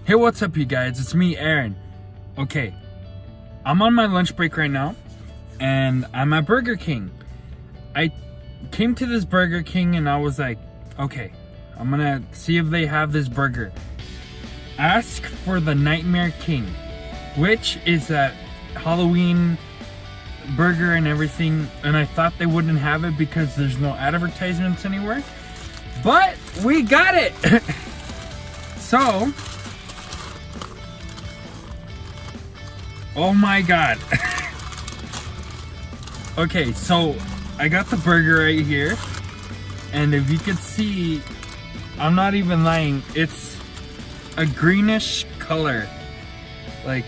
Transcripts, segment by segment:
Hey, what's up, you guys? It's me, Aaron. Okay, I'm on my lunch break right now, and I'm at Burger King. I came to this Burger King, and I was like, okay, I'm gonna see if they have this burger. Ask for the Nightmare King, which is that Halloween burger and everything, and I thought they wouldn't have it because there's no advertisements anywhere, but we got it. So, oh my god. Okay, so I got the burger right here, and if you could see, I'm not even lying, it's a greenish color, like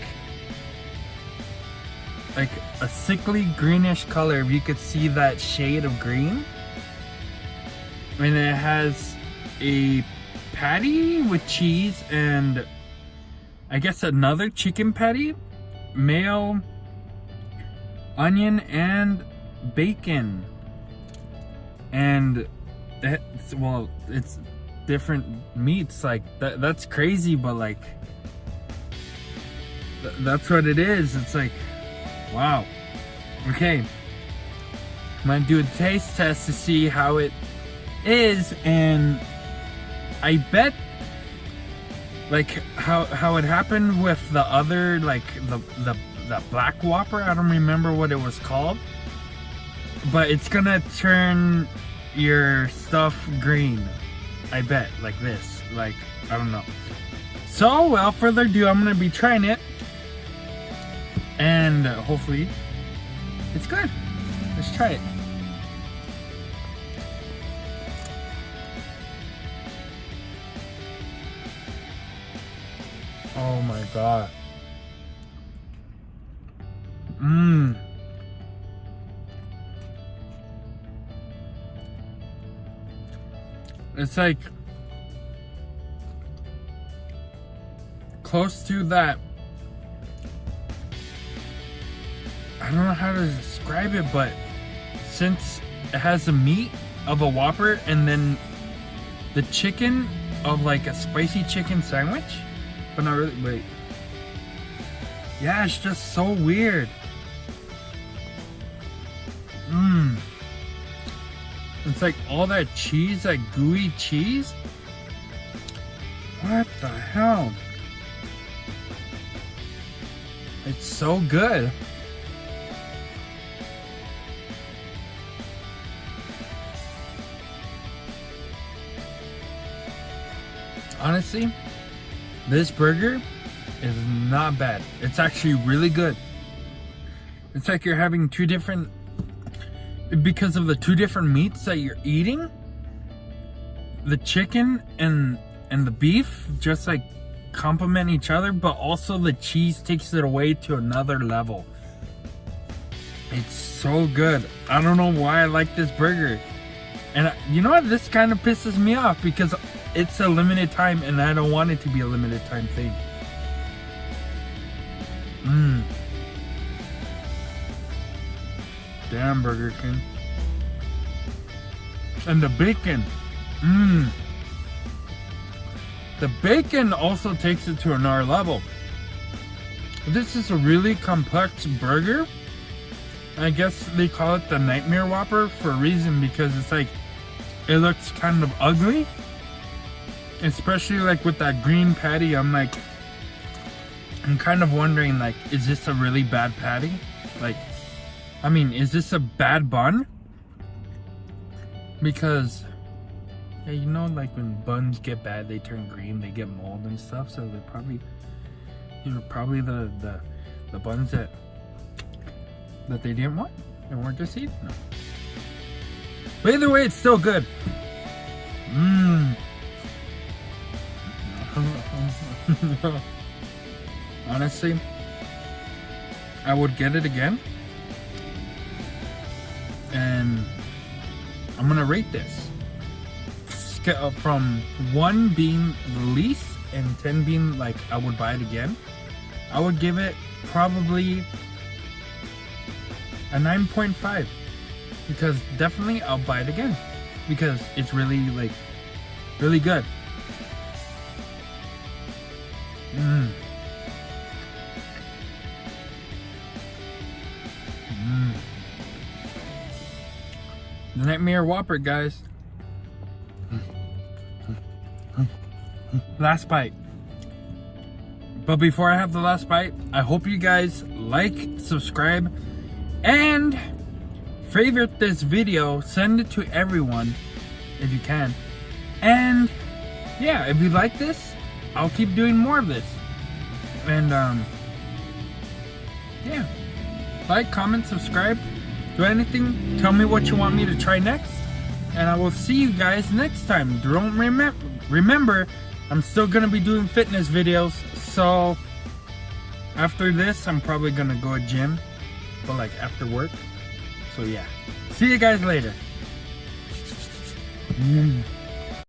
a sickly greenish color, if you could see that shade of green. And it has a patty with cheese and I guess another chicken patty, mayo, onion, and bacon. And it's different meats, like that's crazy, but like that's what it is. It's like, wow. Okay, I'm gonna do a taste test to see how it is, and I bet like how it happened with the other, like the Black Whopper, I don't remember what it was called, but it's gonna turn your stuff green, I bet, like this, like, I don't know. So without further ado, I'm gonna be trying it, and hopefully it's good. Let's try it. Oh my god. It's like close to that. I don't know how to describe it, but since it has the meat of a Whopper and then the chicken of like a spicy chicken sandwich, but not really. Wait. Yeah, it's just so weird. It's like all that cheese, that gooey cheese. What the hell? It's so good. Honestly, this burger is not bad. It's actually really good. It's like you're having two different, because of the two different meats that you're eating, the chicken and the beef just like complement each other, but also the cheese takes it away to another level. It's so good. I don't know why I like this burger. And you know what? This kind of pisses me off because it's a limited time and I don't want it to be a limited time thing. Damn, Burger King. And the bacon. The bacon also takes it to another level. This is a really complex burger. I guess they call it the Nightmare Whopper for a reason, because it's like, it looks kind of ugly. Especially like with that green patty, I'm kind of wondering, like, is this a really bad patty? Like, I mean, is this a bad bun? Because, yeah, you know, like when buns get bad, they turn green, they get mold and stuff. So they're probably, probably the buns that they didn't want and weren't just eating them. But either way, it's still good. Honestly, I would get it again, and I'm gonna rate this from 1 being the least and 10 being like I would buy it again. I would give it probably a 9.5, because definitely I'll buy it again because it's really, like, really good. Mm. The Nightmare Whopper, guys. Last bite. But before I have the last bite, I hope you guys like, subscribe, and favorite this video. Send it to everyone if you can. And yeah, if you like this, I'll keep doing more of this. And yeah, like, comment, subscribe, do anything. Tell me what you want me to try next, and I will see you guys next time. Don't remember, I'm still gonna be doing fitness videos. So after this, I'm probably gonna go to gym, but like after work. So yeah, see you guys later.